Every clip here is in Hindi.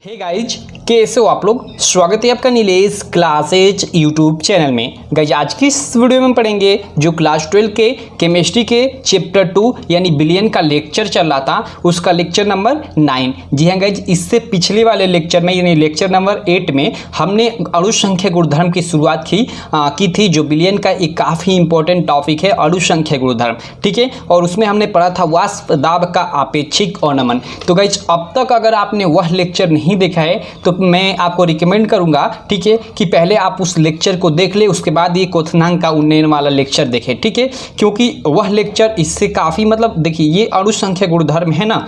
हे गाइज, कैसे हो आप लोग। स्वागत है आपका नीलेश क्लासेज यूट्यूब चैनल में। गाइज आज की इस वीडियो में हम पढ़ेंगे जो क्लास 12 के केमिस्ट्री के चैप्टर 2 यानी बिलियन का लेक्चर चल रहा था, उसका लेक्चर नंबर 9। जी हाँ गाइज, इससे पिछले वाले लेक्चर में यानी लेक्चर नंबर 8 में हमने अणुसंख्या गुणधर्म की शुरुआत की थी, जो बिलियन का एक काफ़ी इंपॉर्टेंट टॉपिक है अणुसंख्या गुणधर्म। ठीक है, और उसमें हमने पढ़ा था वाष्प दाब का आपेक्षिक अवनमन। तो गाइज अब तक अगर आपने वह लेक्चर नहीं देखा है तो मैं आपको रिकमेंड करूंगा, ठीक है, कि पहले आप उस लेक्चर को देख ले, उसके बाद ये क्वथनांक का उन्नयन वाला लेक्चर देखें। ठीक है, क्योंकि वह लेक्चर इससे काफ़ी देखिए ये अणुसंख्या गुणधर्म है ना,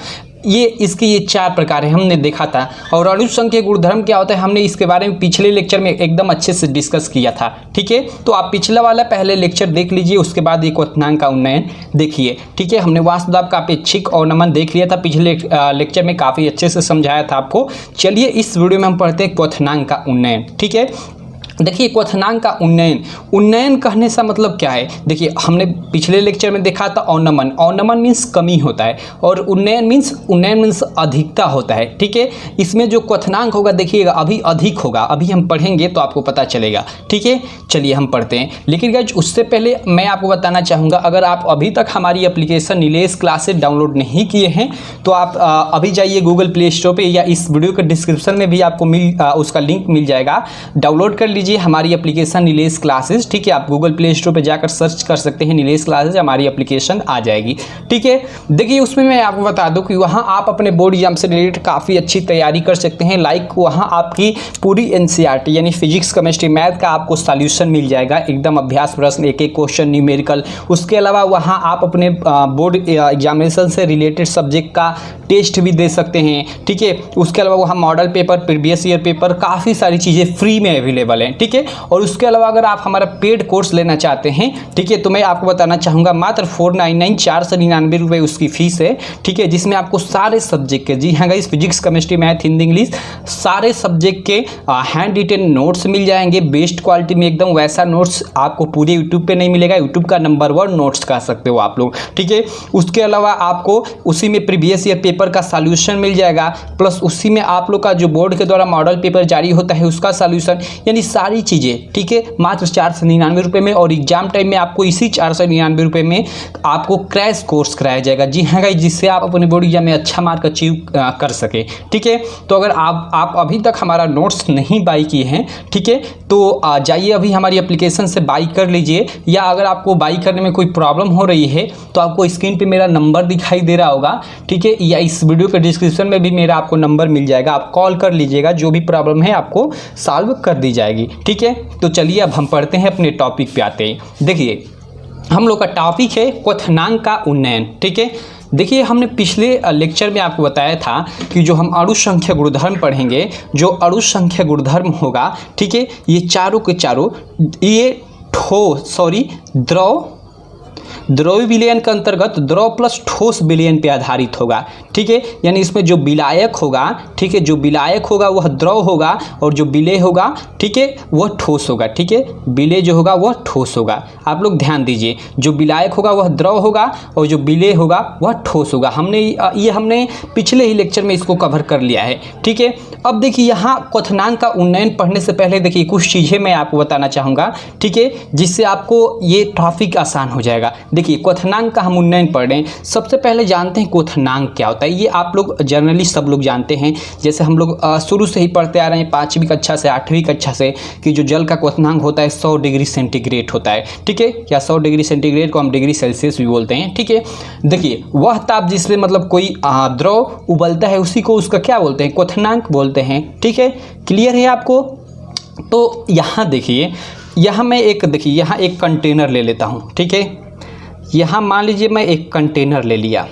ये इसके ये 4 प्रकार है हमने देखा था। और अणुसंख्या गुणधर्म क्या होता है हमने इसके बारे में पिछले लेक्चर में एकदम अच्छे से डिस्कस किया था। ठीक है, तो आप पिछला वाला पहले लेक्चर देख लीजिए, उसके बाद ये क्वथनांक का उन्नयन देखिए। ठीक है, हमने वाष्प दाब का अपेक्षिक अवनमन देख लिया था पिछले लेक्चर में, काफ़ी अच्छे से समझाया था आपको। चलिए इस वीडियो में हम पढ़ते हैं क्वथनांक का उन्नयन। ठीक है, देखिए क्वथनांक का उन्नयन कहने से मतलब क्या है। देखिए हमने पिछले लेक्चर में देखा था अवनमन मीन्स कमी होता है, और उन्नयन मीन्स अधिकता होता है। ठीक है, इसमें जो क्वथनांक होगा देखिएगा अभी अधिक होगा, अभी हम पढ़ेंगे तो आपको पता चलेगा। ठीक है, चलिए हम पढ़ते हैं। लेकिन गाइस उससे पहले मैं आपको बताना चाहूँगा, अगर आप अभी तक हमारी एप्लीकेशन नीलेश क्लासेस डाउनलोड नहीं किए हैं तो आप अभी जाइए गूगल प्ले स्टोर पर, या इस वीडियो के डिस्क्रिप्शन में भी आपको उसका लिंक मिल जाएगा, डाउनलोड कर लीजिए हमारी एप्लीकेशन नीलेश क्लासेस। ठीक है, आप गूगल प्ले स्टोर पे जाकर सर्च कर सकते हैं नीलेश क्लासेस, हमारी एप्लीकेशन आ जाएगी। ठीक है, देखिए उसमें मैं आपको बता दूं कि वहां आप अपने बोर्ड एग्जाम से रिलेटेड काफ़ी अच्छी तैयारी कर सकते हैं। लाइक वहां आपकी पूरी एनसीईआरटी यानी फिजिक्स केमिस्ट्री मैथ का आपको सॉल्यूशन मिल जाएगा, एकदम अभ्यास प्रश्न, एक एक क्वेश्चन न्यूमेरिकल। उसके अलावा वहाँ आप अपने बोर्ड एग्जामिनेशन से रिलेटेड सब्जेक्ट का टेस्ट भी दे सकते हैं। ठीक है, उसके अलावा वहाँ model paper, previous year paper, काफ़ी सारी चीज़ें फ्री में अवेलेबल हैं। ठीक है, और उसके अलावा अगर आप हमारा पेड कोर्स लेना चाहते हैं, ठीक है, तो मैं आपको बताना चाहूँगा मात्र 499 499 रुपये उसकी फीस है। ठीक है, जिसमें आपको सारे सब्जेक्ट के, जी हाँ guys, physics chemistry math Hindi English सारे सब्जेक्ट के हैंड रिटेन नोट्स मिल जाएंगे बेस्ट क्वालिटी में एकदम। वैसा नोट्स आपको पूरे यूट्यूब पे नहीं मिलेगा, यूट्यूब का नंबर 1 नोट्स कह सकते हो आप लोग। ठीक है, उसके अलावा आपको उसी में प्रीवियस ईयर पेपर का सॉल्यूशन मिल जाएगा, प्लस उसी में आप लोग का जो बोर्ड के द्वारा मॉडल पेपर जारी होता है उसका सॉल्यूशन, यानी सारी चीज़ें। ठीक है, मात्र 499 रुपये में, और एग्जाम टाइम में आपको इसी 499 रुपये में आपको क्रैश कोर्स कराया जाएगा। जी हाँ गाइस, जिससे आप अपने बोर्ड एग्जाम में अच्छा मार्क अचीव कर सके। ठीक है, तो अगर आप अभी तक हमारा नोट्स नहीं बाई किए हैं, ठीक है, तो जाइए अभी हमारी एप्लीकेशन से बाई कर लीजिए, या अगर आपको बाई करने में कोई प्रॉब्लम हो रही है तो आपको स्क्रीन पे मेरा नंबर दिखाई दे रहा होगा। ठीक है, या इस वीडियो के डिस्क्रिप्शन में भी मेरा आपको नंबर मिल जाएगा, आप कॉल कर लीजिएगा, जो भी प्रॉब्लम है आपको सॉल्व कर दी जाएगी। ठीक है, तो चलिए अब हम पढ़ते हैं, अपने टॉपिक पे आते हैं। देखिए हम लोग का टॉपिक है क्वथनांक का उन्नयन। ठीक है, देखिए हमने पिछले लेक्चर में आपको बताया था कि जो हम अणुसंख्या गुणधर्म पढ़ेंगे, जो अणुसंख्या गुणधर्म होगा, ठीक है, ये चारों के चारों ये द्रव विलयन के अंतर्गत द्रव प्लस ठोस विलयन पे आधारित होगा। ठीक है, यानी इसमें जो विलायक होगा, ठीक है, जो विलायक होगा वह द्रव होगा, और जो विलेय होगा, ठीक है, वह ठोस होगा। ठीक है, विलेय जो होगा वह ठोस होगा। आप लोग ध्यान दीजिए, जो विलायक होगा वह द्रव होगा, और जो विलेय होगा वह ठोस होगा। हमने पिछले ही लेक्चर में इसको कवर कर लिया है। ठीक है, अब देखिए यहाँ क्वथनांक का उन्नयन पढ़ने से पहले देखिए कुछ चीज़ें मैं आपको बताना चाहूँगा, ठीक है, जिससे आपको ये टॉपिक आसान हो जाएगा। देखिए क्वथनांक का हम उन्नयन पढ़ रहे हैं। सबसे पहले जानते हैं क्वथनांक क्या होता है। ये आप लोग जनरली सब लोग जानते हैं, जैसे हम लोग शुरू से ही पढ़ते आ रहे हैं 5वीं कक्षा से 8वीं कक्षा से, कि जो जल का क्वथनांक होता है 100 डिग्री सेंटीग्रेड होता है। ठीक है, या 100 डिग्री सेंटीग्रेड को हम डिग्री सेल्सियस भी बोलते हैं। ठीक है, देखिए वह ताप जिसमें कोई द्रव उबलता है उसी को उसका क्या बोलते हैं, क्वथनांक बोलते हैं। ठीक है, क्लियर है आपको। तो यहाँ देखिए, यहाँ एक कंटेनर ले लेता हूँ। ठीक है, यहाँ मान लीजिए मैं एक कंटेनर ले लिया,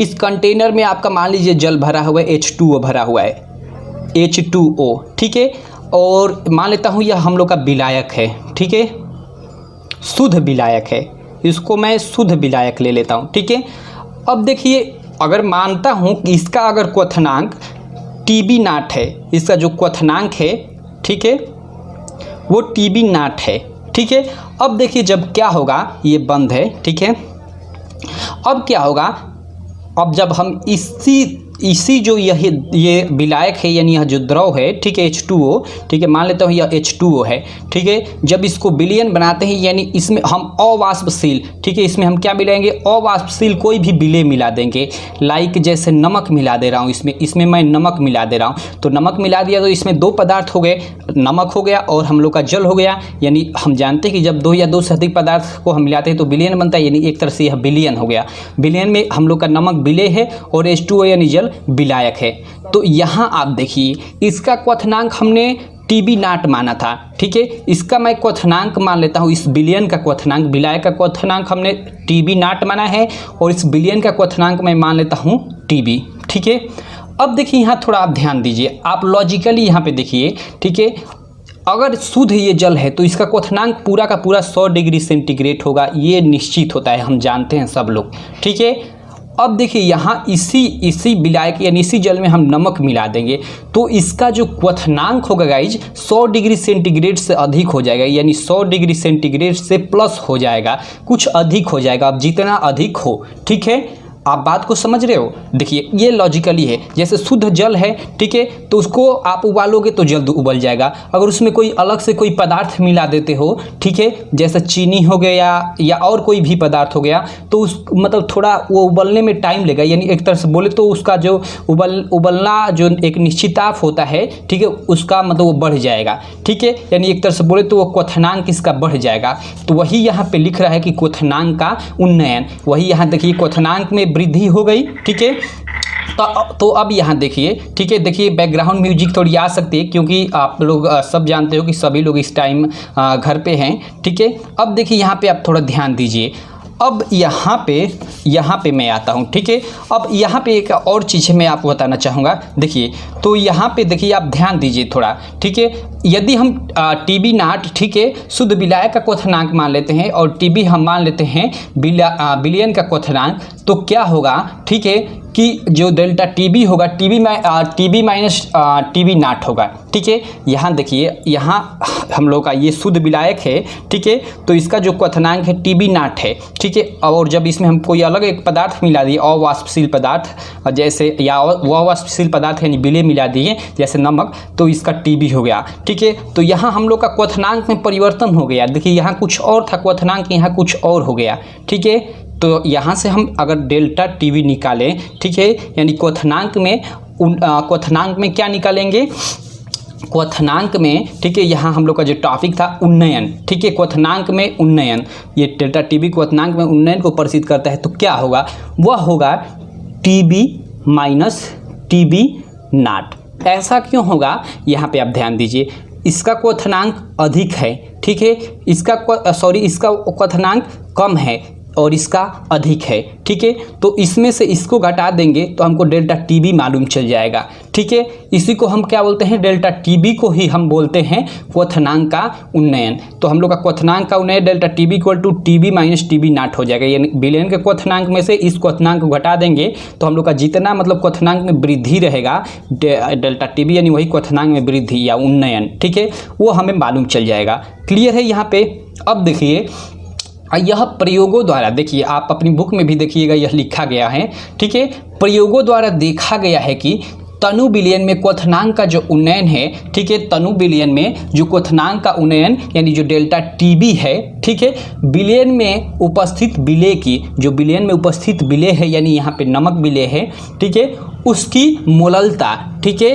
इस कंटेनर में आपका मान लीजिए जल भरा हुआ है, H2O भरा हुआ है, H2O। ठीक है, और मान लेता हूँ यह हम लोग का विलायक है। ठीक है, शुद्ध विलायक है, इसको मैं शुद्ध विलायक ले लेता हूँ। ठीक है, अब देखिए अगर मानता हूँ कि इसका अगर क्वथनांक TB0 है, इसका जो क्वथनांक है, ठीक है, वो TB0 है। ठीक है, अब देखिए जब क्या होगा, ये बंद है। ठीक है, अब क्या होगा, अब जब हम इसी इसी जो ये विलायक है यानी यह जो द्रव है, ठीक है, H2O, ठीक है, मान लेता हूँ यह H2O है, ठीक है, जब इसको विलयन बनाते हैं यानी इसमें हम अवाष्पशील, ठीक है, इसमें हम क्या मिलाएंगे, अवाष्पशील कोई भी विलेय मिला देंगे। लाइक जैसे नमक मिला दे रहा हूँ इसमें मैं नमक मिला दे रहा हूँ, तो नमक मिला दिया तो इसमें दो पदार्थ हो गए, नमक हो गया और हम लोग का जल हो गया। यानी हम जानते हैं कि जब दो या दो से अधिक पदार्थ को हम मिलाते हैं तो विलयन बनता है, यानी एक तरह से यह विलयन हो गया। विलयन में हम लोग का नमक विलेय है और H2O यानी जल विलायक है। तो यहाँ आप देखिए इसका क्वथनांक हमने TB नाट माना था, ठीक है, इसका मैं क्वथनांक मान लेता हूँ, इस विलयन का क्वथनांक, विलायक का क्वथनांक हमने TB नाट माना है और इस विलयन का क्वथनांक मैं मान लेता हूँ TB, ठीक है। अब देखिए यहाँ थोड़ा आप ध्यान दीजिए, आप लॉजिकली यहाँ पे देखिए, ठीक है, अगर शुद्ध ये जल है तो इसका क्वथनांक पूरा का पूरा 100 डिग्री सेंटीग्रेड होगा, ये निश्चित होता है, हम जानते हैं सब लोग, ठीक है। अब देखिए यहाँ इसी विलायक यानी इसी जल में हम नमक मिला देंगे तो इसका जो क्वथनांक होगा गाइज 100 डिग्री सेंटीग्रेड से अधिक हो जाएगा, यानी 100 डिग्री सेंटीग्रेड से प्लस हो जाएगा, कुछ अधिक हो जाएगा। अब जितना अधिक हो, ठीक है, आप बात को समझ रहे हो। देखिए ये लॉजिकली है, जैसे शुद्ध जल है, ठीक है, तो उसको आप उबालोगे तो जल्द उबल जाएगा। अगर उसमें कोई अलग से कोई पदार्थ मिला देते हो, ठीक है, जैसे चीनी हो गया या और कोई भी पदार्थ हो गया, तो उस मतलब थोड़ा वो उबलने में टाइम लगेगा, यानी एक तरह से बोले तो उसका जो उबलना जो एक निश्चित ताप होता है, ठीक है, उसका मतलब वो बढ़ जाएगा, ठीक है, यानी एक तरह से बोले तो वो क्वथनांक इसका बढ़ जाएगा। तो वही यहाँ पे लिख रहा है कि क्वथनांक का उन्नयन, वही यहाँ देखिए क्वथनांक में वृद्धि हो गई, ठीक है। तो अब यहाँ देखिए, ठीक है, देखिए बैकग्राउंड म्यूजिक थोड़ी आ सकती है क्योंकि आप लोग सब जानते हो कि सभी लोग इस टाइम घर पे हैं, ठीक है। अब देखिए यहाँ पे आप थोड़ा ध्यान दीजिए, अब यहाँ पे मैं आता हूँ, ठीक है। अब यहाँ पे एक और चीज़ मैं आपको बताना चाहूँगा, देखिए, तो यहाँ पे देखिए आप ध्यान दीजिए थोड़ा, ठीक है। यदि हम TB नाट, ठीक है, शुद्ध विलायक का क्वथनांक मान लेते हैं और TB हम मान लेते हैं विलयन का क्वथनांक, तो क्या होगा, ठीक है, कि जो डेल्टा TB होगा TB माइनस TB नाट होगा, ठीक है। यहाँ देखिए, यहाँ हम लोग का ये शुद्ध विलायक है, ठीक है, तो इसका जो क्वथनांक है TB नाट है, ठीक है। और जब इसमें हम कोई अलग एक पदार्थ मिला दिए, अवाष्पशील पदार्थ जैसे, या अवाष्पशील पदार्थ यानी विलेय मिला दिए जैसे नमक, तो इसका TB हो गया, ठीक है। तो यहाँ हम लोग का क्वथनांक में परिवर्तन हो गया, देखिए यहाँ कुछ और था क्वथनांक, यहाँ कुछ और हो गया, ठीक है। तो यहाँ से हम अगर डेल्टा TB निकालें, ठीक है, यानी क्वथनांक में क्या निकालेंगे, क्वथनांक में, ठीक है, यहाँ हम लोग का जो टॉपिक था उन्नयन, ठीक है, क्वथनांक में उन्नयन, ये डेल्टा TB क्वथनांक में उन्नयन को प्रदर्शित करता है, तो क्या होगा, वह होगा TB माइनस TB नाट। ऐसा क्यों होगा, यहाँ पे आप ध्यान दीजिए, इसका क्वथनांक अधिक है, ठीक है, इसका क्वथनांक कम है और इसका अधिक है, ठीक है। तो इसमें से इसको घटा देंगे तो हमको डेल्टा TB मालूम चल जाएगा, ठीक है। इसी को हम क्या बोलते हैं, डेल्टा TB को ही हम बोलते हैं क्वथनांक का उन्नयन। तो हम लोग का क्वथनांक का उन्नयन delta TB equal to TB minus TB naught हो जाएगा, यानी विलयन के क्वथनांक में से इस क्वथनांक को घटा देंगे तो हम लोग का जितना मतलब क्वथनांक में वृद्धि रहेगा डेल्टा TB यानी वही क्वथनांक में वृद्धि या उन्नयन, ठीक है, वो हमें मालूम चल जाएगा। क्लियर है यहाँ पे। अब देखिए यह प्रयोगों द्वारा, देखिए आप अपनी बुक में भी देखिएगा, यह लिखा गया है, ठीक है, प्रयोगों द्वारा देखा गया है कि तनु विलयन में क्वथनांक का जो उन्नयन है, ठीक है, तनु विलयन में जो क्वथनांक का उन्नयन यानी जो डेल्टा TB है, ठीक है, विलयन में उपस्थित विलेय की, जो विलयन में उपस्थित विलेय है यानी यहाँ पे नमक विलेय है, ठीक है, उसकी मोललता, ठीक है,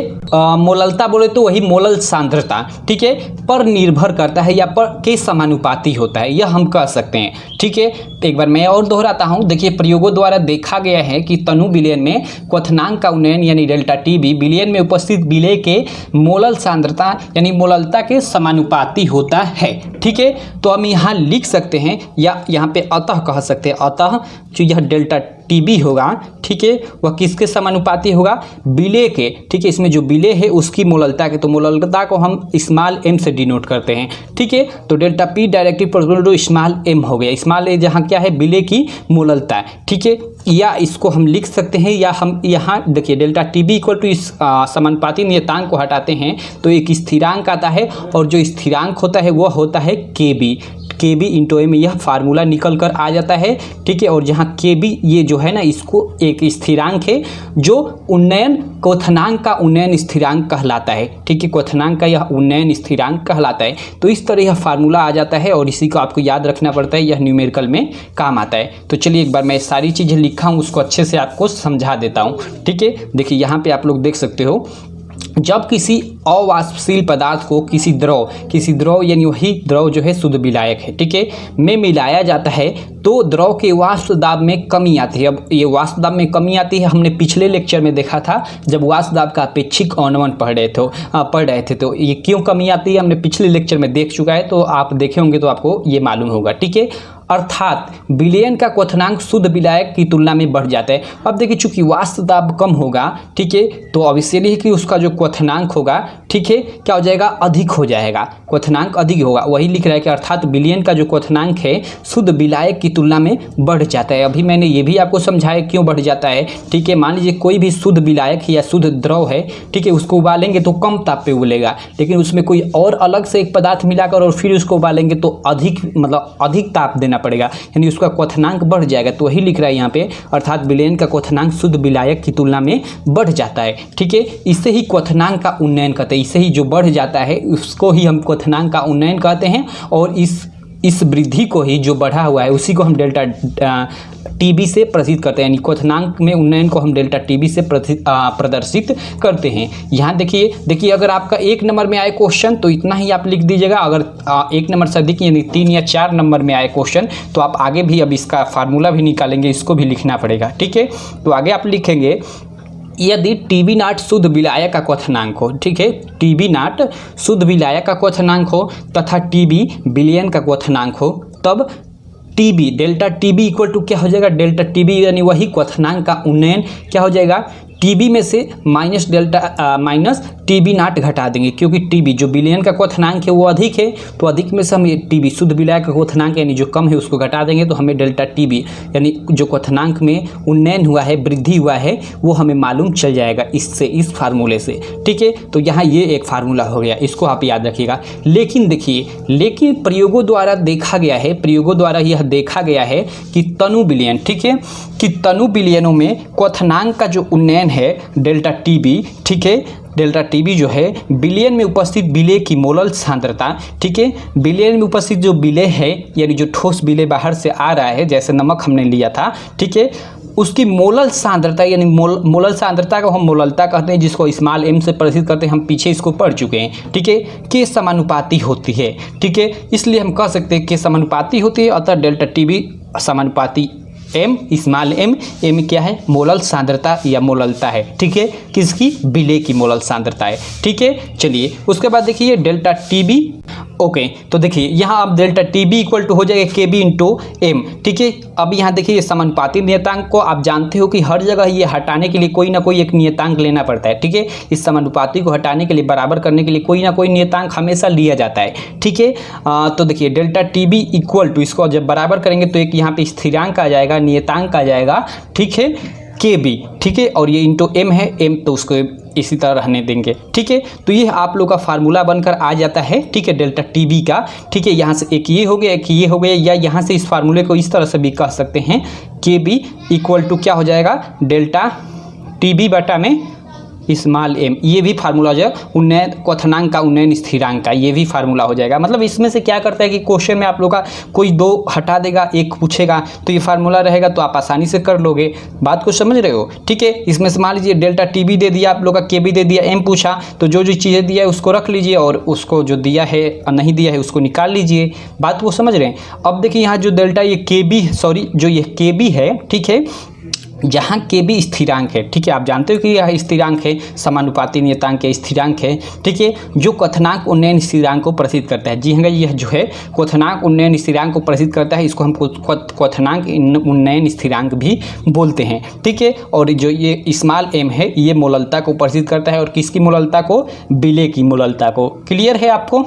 मोललता बोले तो वही मोलल सांद्रता, ठीक है, पर निर्भर करता है या पर के समानुपाती होता है, यह हम कह सकते हैं, ठीक है। एक बार मैं और दोहराता हूँ, देखिए प्रयोगों द्वारा देखा गया है कि तनु विलयन में क्वथनांक का उन्नयन यानी डेल्टा TB विलयन में उपस्थित विलेय के मोलल सांद्रता यानी मोललता के समानुपाती होता है, ठीक है। तो हम यहाँ लिख सकते हैं या यहाँ पे अतः कह सकते हैं, अतः जो यह डेल्टा TB होगा, ठीक है, वह किसके समानुपाती होगा, विलेय के, ठीक है, इसमें जो विलेय है उसकी मोललता के, तो मोललता को हम स्मॉल m से डिनोट करते हैं, ठीक है। तो delta P directly proportional to small m हो गया, स्मॉल a जहाँ क्या है विलेय की मोललता, ठीक है। या इसको हम लिख सकते हैं, या हम यहाँ देखिए डेल्टा TB इक्वल टू इस समानुपाती नियतांक को हटाते हैं तो एक स्थिरांक आता है और जो स्थिरांक होता है वह होता है KB, के बी इंटू एम यह फार्मूला निकल कर आ जाता है। ठीक है, और जहाँ के बी ये जो है ना इसको एक स्थिरांक है जो उन्नयन क्वथनांक का उन्नयन स्थिरांक कहलाता है। ठीक है, क्वथनांक का यह उन्नयन स्थिरांक कहलाता है। तो इस तरह यह फार्मूला आ जाता है और इसी को आपको याद रखना पड़ता है, यह न्यूमेरिकल में काम आता है। तो चलिए एक बार मैं सारी चीज़ें लिखा हूँ उसको अच्छे से आपको समझा देता हूँ। ठीक है, देखिए यहाँ पे आप लोग देख सकते हो, जब किसी अवाष्पशील पदार्थ को किसी द्रव यानी वही द्रव जो है शुद्ध विलायक है, ठीक है, में मिलाया जाता है तो द्रव के वाष्प दाब में कमी आती है। अब ये वाष्प दाब में कमी आती है, हमने पिछले लेक्चर में देखा था जब वाष्प दाब का अपेक्षिक अवनमन पढ़ रहे थे तो ये क्यों कमी आती है हमने पिछले लेक्चर में देख चुका है, तो आप देखे होंगे तो आपको ये मालूम होगा। ठीक है, अर्थात विलयन का क्वथनांक शुद्ध विलायक की तुलना में बढ़ जाता है। अब देखिए चूंकि वाष्प दाब कम होगा, ठीक है, तो ऑब्वियसली है कि उसका जो क्वथनांक होगा, ठीक है, क्या हो जाएगा, अधिक हो जाएगा, क्वथनांक अधिक होगा। वही लिख रहा है कि अर्थात विलयन का जो क्वथनांक है शुद्ध विलायक की तुलना में बढ़ जाता है। अभी मैंने ये भी आपको समझाया क्यों बढ़ जाता है। ठीक है, मान लीजिए कोई भी शुद्ध विलायक या शुद्ध द्रव है, ठीक है, उसको उबालेंगे तो कम ताप पे उबलेगा, लेकिन उसमें कोई और अलग से एक पदार्थ मिलाकर और फिर उसको उबालेंगे तो अधिक ताप देना पड़ेगा, यानी उसका क्वथनांक बढ़ जाएगा। तो वही लिख रहा है यहाँ पे, अर्थात विलयन का क्वथनांक शुद्ध विलायक की तुलना में बढ़ जाता है। ठीक है, इससे ही क्वथनांक का उन्नयन कहते हैं, इससे ही जो बढ़ जाता है उसको ही हम क्वथनांक का उन्नयन कहते हैं। और इस वृद्धि को ही जो बढ़ा हुआ है उसी को हम डेल्टा टीबी से प्रदर्शित करते हैं, यानी क्वथनांक में उन्नयन को हम डेल्टा टीबी से प्रदर्शित करते हैं। यहाँ देखिए अगर आपका 1 नंबर में आए क्वेश्चन तो इतना ही आप लिख दीजिएगा। अगर 1 नंबर से अधिक यानी 3 या 4 नंबर में आए क्वेश्चन तो आप आगे भी अब इसका फार्मूला भी निकालेंगे, इसको भी लिखना पड़ेगा। ठीक है, तो आगे आप लिखेंगे यदि टीबी नाट शुद्ध विलायक का क्वथनांक हो, ठीक है, टीबी नाट शुद्ध विलायक का क्वथनांक हो तथा टीबी विलयन का क्वथनांक हो, तब TB delta TB equal to क्या हो जाएगा, डेल्टा टीबी यानी वही क्वथनांक का उन्नयन क्या हो जाएगा, टीबी में से माइनस टीबी नाट घटा देंगे, क्योंकि टीबी जो विलयन का क्वथनांक है वो अधिक है, तो अधिक में से हम ये टीबी शुद्ध विलायक का क्वथनांक यानी जो कम है उसको घटा देंगे, तो हमें डेल्टा टीबी यानी जो क्वथनांक में उन्नयन हुआ है, वृद्धि हुआ है, वो हमें मालूम चल जाएगा इससे, इस फार्मूले से। ठीक है, तो यहाँ ये एक फार्मूला हो गया, इसको आप याद रखिएगा। लेकिन प्रयोगों द्वारा देखा गया है, प्रयोगों द्वारा यह देखा गया है कि तनु विलयन, ठीक है, कि तनु विलयनों में क्वथनांक का जो उन्नयन है डेल्टा टीबी, ठीक है, डेल्टा टीबी जो है विलयन में उपस्थित विलेय की मोलल सांद्रता, ठीक है, विलयन में उपस्थित जो विलेय है यानी जो ठोस विलेय बाहर से आ रहा है, जैसे नमक हमने लिया था, ठीक है, उसकी मोलल सांद्रता यानी मोलल सांद्रता को हम मोललता कहते हैं, जिसको स्मॉल m से प्रदर्शित करते हैं, हम पीछे इसको पढ़ चुके हैं। ठीक है, के समानुपाती होती है। ठीक है, इसलिए हम कह सकते हैं के समानुपाती होती है, अतः डेल्टा टीबी समानुपाती एम स्मॉल एम क्या है, मोलल सांद्रता या मोललता है। ठीक है, किसकी, विलेय की मोलल सांद्रता है। ठीक है, चलिए उसके बाद देखिए डेल्टा टीबी, ओके, तो देखिए यहाँ अब डेल्टा टीबी इक्वल टू हो जाएगा के बी इंटू एम। ठीक है, अब यहाँ देखिए समानुपाती नियतांक को आप जानते हो कि हर जगह ये हटाने के लिए कोई ना कोई एक नियतांक लेना पड़ता है। ठीक है, इस समानुपाती को हटाने के लिए, बराबर करने के लिए कोई ना कोई नियतांक हमेशा लिया जाता है। ठीक है, तो देखिए डेल्टा टीबी इक्वल टू, इसको जब बराबर करेंगे तो एक यहाँ पे स्थिरांक आ जाएगा, नियतांक आ जाएगा, ठीक है, के बी, ठीक है, और ये इंटू एम है, एम तो उसको इसी तरह रहने देंगे। ठीक है, तो ये आप लोग का फार्मूला बनकर आ जाता है। ठीक है, डेल्टा टीबी का। ठीक है, यहाँ से एक ये हो गया, एक ये हो गया, या यहाँ से इस फार्मूले को इस तरह से भी कह सकते हैं, के बी इक्वल टू क्या हो जाएगा, डेल्टा टीबी बटा में स्मॉल एम, ये भी फार्मूला हो जाएगा, उन्नयन क्वथनांक का उन्नयन स्थिरांक का, ये भी फार्मूला हो जाएगा। मतलब इसमें से क्या करता है कि क्वेश्चन में आप लोग का कोई 2 हटा देगा, 1 पूछेगा, तो ये फार्मूला रहेगा तो आप आसानी से कर लोगे। बात को समझ रहे हो। ठीक है, इसमें से मान लीजिए डेल्टा टीबी दे दिया आप लोग का, के बी दे दिया, एम पूछा, तो जो चीज़ें दिया है उसको रख लीजिए और उसको जो दिया है नहीं दिया है उसको निकाल लीजिए। बात को समझ रहे हैं। अब देखिए यहाँ जो डेल्टा ये के बी, सॉरी जो ये के बी है, ठीक है, जहाँ के बी स्थिरांक है, ठीक है, आप जानते हो कि यह स्थिरांक है, समानुपाती नियतांक के स्थिरांक है। ठीक है, जो क्वथनांक उन्नयन स्थिरांक को प्रदर्शित करता है। जी हाँ, यह जो है क्वथनांक उन्नयन स्थिरांक को प्रदर्शित करता है, इसको हम क्वथनांक उन्नयन स्थिरांक भी बोलते हैं। ठीक है, और जो ये स्मॉल एम है ये मोललता को प्रदर्शित करता है, और किसकी मोललता को, विलेय की मोललता को। क्लियर है आपको।